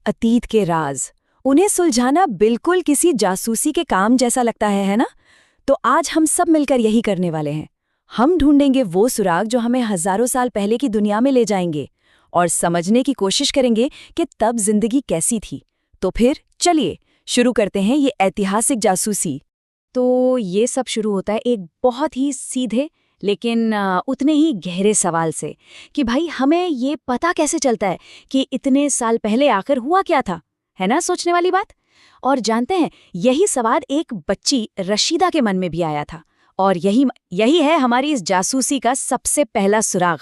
अतीत के राज, उन्हें सुलझाना बिल्कुल किसी जासूसी के काम जैसा लगता है ना? तो आज हम सब मिलकर यही करने वाले हैं। हम ढूंढेंगे वो सुराग जो हमें हजारों साल पहले की दुनिया में ले जाएंगे और समझने की कोशिश करेंगे कि तब जिंदगी कैसी थी। तो फिर चलिए शुरू करते हैं ये ऐतिहासिक जासूसी। तो ये सब शुरू होता है एक बहुत ही सीधे लेकिन उतने ही गहरे सवाल से कि भाई हमें ये पता कैसे चलता है कि इतने साल पहले आखिर हुआ क्या था। है ना सोचने वाली बात। और जानते हैं यही सवाल एक बच्ची रशीदा के मन में भी आया था और यही यही है हमारी इस जासूसी का सबसे पहला सुराग।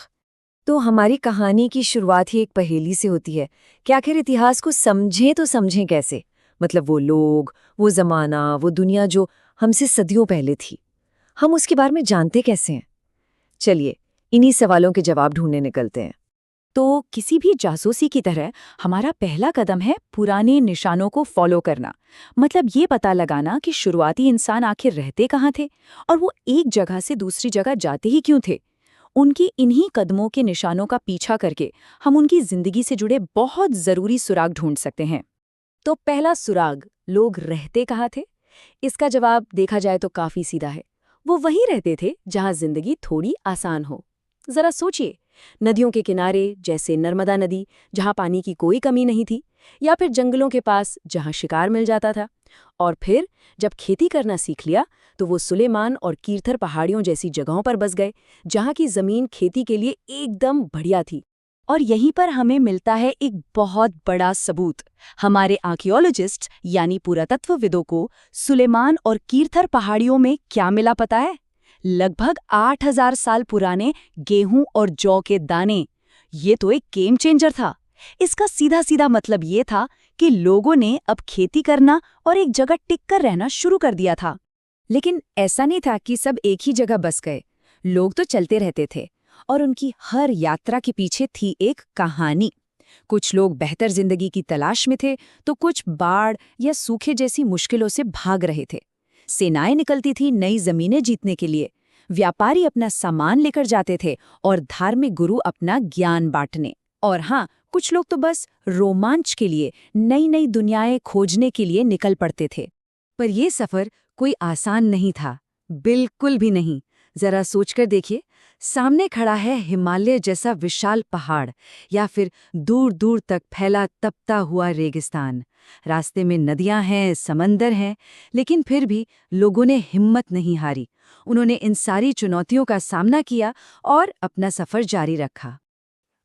तो हमारी कहानी की शुरुआत ही एक पहेली से होती है कि आखिर इतिहास को समझें तो समझें कैसे। मतलब वो लोग, वो जमाना, वो दुनिया जो हमसे सदियों पहले थी, हम उसके बारे में जानते कैसे हैं। चलिए इन्हीं सवालों के जवाब ढूंढने निकलते हैं। तो किसी भी जासूसी की तरह हमारा पहला कदम है पुराने निशानों को फॉलो करना। मतलब ये पता लगाना कि शुरुआती इंसान आखिर रहते कहाँ थे और वो एक जगह से दूसरी जगह जाते ही क्यों थे। उनकी इन्हीं कदमों के निशानों का पीछा करके हम उनकी जिंदगी से जुड़े बहुत जरूरी सुराग ढूंढ सकते हैं। तो पहला सुराग, लोग रहते कहाँ थे? इसका जवाब देखा जाए तो काफी सीधा है। वो वहीं रहते थे जहां जिंदगी थोड़ी आसान हो। जरा सोचिए, नदियों के किनारे जैसे नर्मदा नदी जहां पानी की कोई कमी नहीं थी, या फिर जंगलों के पास जहां शिकार मिल जाता था। और फिर जब खेती करना सीख लिया तो वो सुलेमान और कीर्थर पहाड़ियों जैसी जगहों पर बस गए जहां की जमीन खेती के लिए एकदम बढ़िया थी। और यहीं पर हमें मिलता है एक बहुत बड़ा सबूत। हमारे आर्कियोलॉजिस्ट यानी पुरातत्वविदों को सुलेमान और कीर्थर पहाड़ियों में क्या मिला पता है? लगभग 8000 साल पुराने गेहूं और जौ के दाने। ये तो एक गेम चेंजर था। इसका सीधा सीधा मतलब ये था कि लोगों ने अब खेती करना और एक जगह टिक कर रहना शुरू कर दिया था। लेकिन ऐसा नहीं था कि सब एक ही जगह बस गए। लोग तो चलते रहते थे और उनकी हर यात्रा के पीछे थी एक कहानी। कुछ लोग बेहतर जिंदगी की तलाश में थे तो कुछ बाढ़ या सूखे जैसी मुश्किलों से भाग रहे थे। सेनाएं निकलती थी नई जमीनें जीतने के लिए, व्यापारी अपना सामान लेकर जाते थे और धार्मिक गुरु अपना ज्ञान बांटने। और हाँ, कुछ लोग तो बस रोमांच के लिए, नई नई दुनियाएं खोजने के लिए निकल पड़ते थे। पर यह सफर कोई आसान नहीं था, बिल्कुल भी नहीं। जरा सोचकर देखिए, सामने खड़ा है हिमालय जैसा विशाल पहाड़ या फिर दूर दूर तक फैला तपता हुआ रेगिस्तान। रास्ते में नदियां हैं, समंदर हैं, लेकिन फिर भी लोगों ने हिम्मत नहीं हारी। उन्होंने इन सारी चुनौतियों का सामना किया और अपना सफर जारी रखा।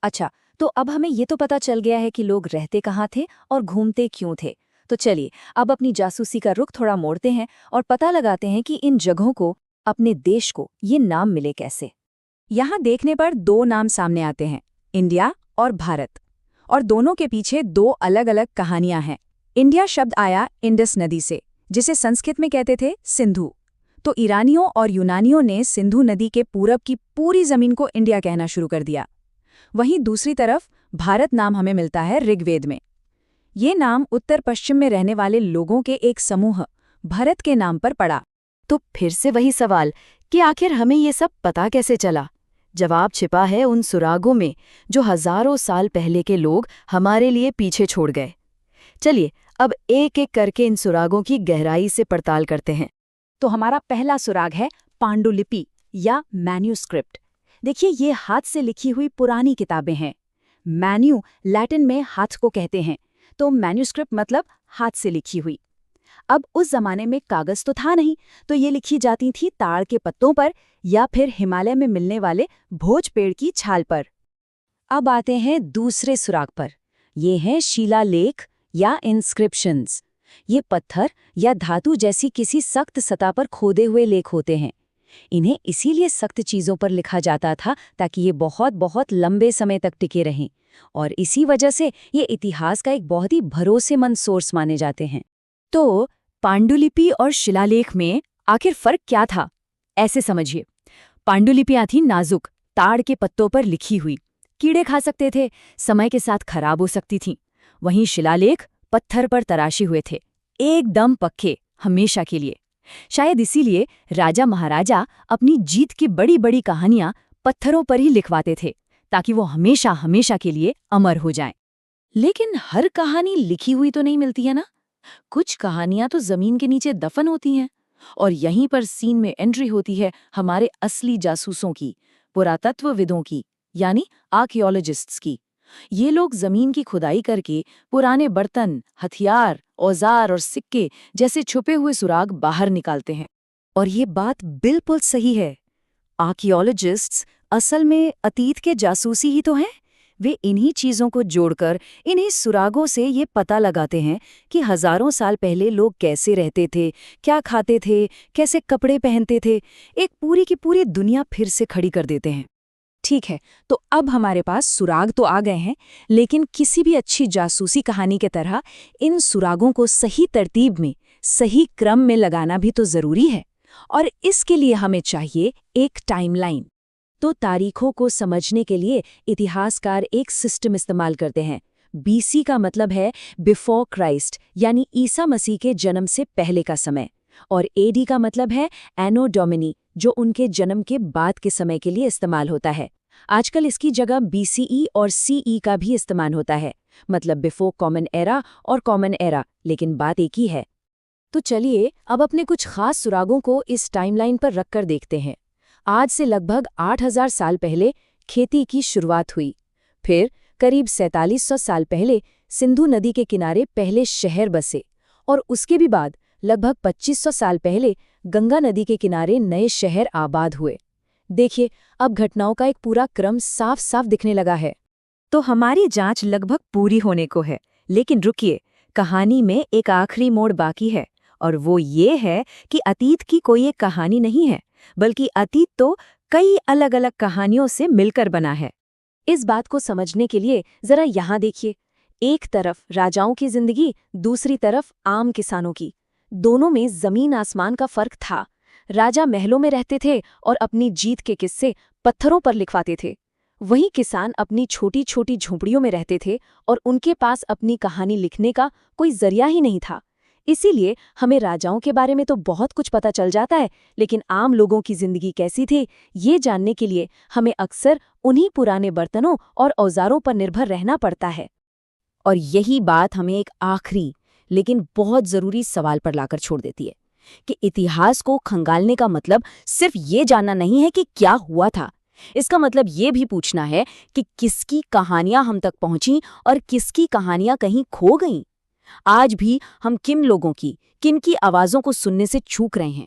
अच्छा, तो अब हमें ये तो पता चल गया है कि लोग रहते कहाँ थे और घूमते क्यों थे। तो चलिए अब अपनी जासूसी का रुख थोड़ा मोड़ते हैं और पता लगाते हैं कि इन जगहों को, अपने देश को, ये नाम मिले कैसे। यहाँ देखने पर दो नाम सामने आते हैं, इंडिया और भारत। और दोनों के पीछे दो अलग अलग कहानियां हैं। इंडिया शब्द आया इंडस नदी से, जिसे संस्कृत में कहते थे सिंधु। तो ईरानियों और यूनानियों ने सिंधु नदी के पूरब की पूरी जमीन को इंडिया कहना शुरू कर दिया। वहीं दूसरी तरफ भारत नाम हमें मिलता है ऋग्वेद में। ये नाम उत्तर पश्चिम में रहने वाले लोगों के एक समूह भरत के नाम पर पड़ा। तो फिर से वही सवाल कि आखिर हमें ये सब पता कैसे चला? जवाब छिपा है उन सुरागों में जो हजारों साल पहले के लोग हमारे लिए पीछे छोड़ गए। चलिए अब एक एक करके इन सुरागों की गहराई से पड़ताल करते हैं। तो हमारा पहला सुराग है पांडुलिपि या मैन्यूस्क्रिप्ट। देखिए, ये हाथ से लिखी हुई पुरानी किताबें हैं। मैन्यू लैटिन में हाथ को कहते हैं, तो मैन्यूस्क्रिप्ट मतलब हाथ से लिखी हुई। अब उस जमाने में कागज तो था नहीं, तो ये लिखी जाती थी ताड़ के पत्तों पर या फिर हिमालय में मिलने वाले भोज पेड़ की छाल पर। अब आते हैं दूसरे सुराग पर। ये हैं शिलालेख या इंस्क्रिप्शंस। ये पत्थर या धातु जैसी किसी सख्त सतह पर खोदे हुए लेख होते हैं। इन्हें इसीलिए सख्त चीजों पर लिखा जाता था ताकि ये बहुत बहुत लंबे समय तक टिके रहें, और इसी वजह से ये इतिहास का एक बहुत ही भरोसेमंद सोर्स माने जाते हैं। तो पांडुलिपि और शिलालेख में आखिर फर्क क्या था? ऐसे समझिए, पांडुलिपियां थीं नाजुक, ताड़ के पत्तों पर लिखी हुई, कीड़े खा सकते थे, समय के साथ खराब हो सकती थीं। वहीं शिलालेख पत्थर पर तराशे हुए थे, एकदम पक्के, हमेशा के लिए। शायद इसीलिए राजा महाराजा अपनी जीत की बड़ी बड़ी कहानियां पत्थरों पर ही लिखवाते थे, ताकि वो हमेशा हमेशा के लिए अमर हो जाएं। लेकिन हर कहानी लिखी हुई तो नहीं मिलती है ना। कुछ कहानियां तो जमीन के नीचे दफन होती हैं। और यहीं पर सीन में एंट्री होती है हमारे असली जासूसों की, पुरातत्वविदों की, यानी आर्कियोलॉजिस्ट्स की। ये लोग जमीन की खुदाई करके पुराने बर्तन, हथियार, औजार और सिक्के जैसे छुपे हुए सुराग बाहर निकालते हैं। और ये बात बिल्कुल सही है। आर्कियोलॉजिस्ट्स असल में अतीत के जासूसी ही तो हैं। वे इन्हीं चीजों को जोड़कर, इन्हीं सुरागों से ये पता लगाते हैं कि हजारों साल पहले लोग कैसे रहते थे, क्या खाते थे, कैसे कपड़े पहनते थे। एक पूरी की पूरी दुनिया फिर से खड़ी कर देते हैं। ठीक है, तो अब हमारे पास सुराग तो आ गए हैं, लेकिन किसी भी अच्छी जासूसी कहानी के तरह इन सुरागों को सही तरतीब में, सही क्रम में लगाना भी तो जरूरी है। और इसके लिए हमें चाहिए एक टाइमलाइन। तो तारीखों को समझने के लिए इतिहासकार एक सिस्टम इस्तेमाल करते हैं। बीसी का मतलब है बिफोर क्राइस्ट, यानी ईसा मसीह के जन्म से पहले का समय। और एडी का मतलब है एनो डोमिनी, जो उनके जन्म के बाद के समय के लिए इस्तेमाल होता है। आजकल इसकी जगह बीसीई और सीई का भी इस्तेमाल होता है, मतलब बिफोर कॉमन एरा और कॉमन एरा, लेकिन बात एक ही है। तो चलिए अब अपने कुछ खास सुरागों को इस टाइमलाइन पर रखकर देखते हैं। आज से लगभग 8000 साल पहले खेती की शुरुआत हुई। फिर करीब 4700 साल पहले सिंधु नदी के किनारे पहले शहर बसे। और उसके भी बाद लगभग 2500 साल पहले गंगा नदी के किनारे नए शहर आबाद हुए। देखिए, अब घटनाओं का एक पूरा क्रम साफ साफ दिखने लगा है। तो हमारी जांच लगभग पूरी होने को है। लेकिन रुकिए, कहानी में एक आखिरी मोड़ बाकी है। और वो ये है कि अतीत की कोई एक कहानी नहीं है, बल्कि अतीत तो कई अलग अलग कहानियों से मिलकर बना है। इस बात को समझने के लिए जरा यहाँ देखिए। एक तरफ राजाओं की जिंदगी, दूसरी तरफ आम किसानों की। दोनों में जमीन आसमान का फर्क था। राजा महलों में रहते थे और अपनी जीत के किस्से पत्थरों पर लिखवाते थे। वहीं किसान अपनी छोटी छोटी झोंपड़ियों में रहते थे और उनके पास अपनी कहानी लिखने का कोई जरिया ही नहीं था। इसीलिए हमें राजाओं के बारे में तो बहुत कुछ पता चल जाता है, लेकिन आम लोगों की जिंदगी कैसी थी, ये जानने के लिए हमें अक्सर उन्हीं पुराने बर्तनों और औजारों पर निर्भर रहना पड़ता है। और यही बात हमें एक आखिरी लेकिन बहुत जरूरी सवाल पर लाकर छोड़ देती है कि इतिहास को खंगालने का मतलब सिर्फ ये जानना नहीं है कि क्या हुआ था। इसका मतलब ये भी पूछना है कि किसकी कहानियां हम तक पहुंची और किसकी कहानियां कहीं खो गईं। आज भी हम किन लोगों की, किन की आवाजों को सुनने से चूक रहे हैं।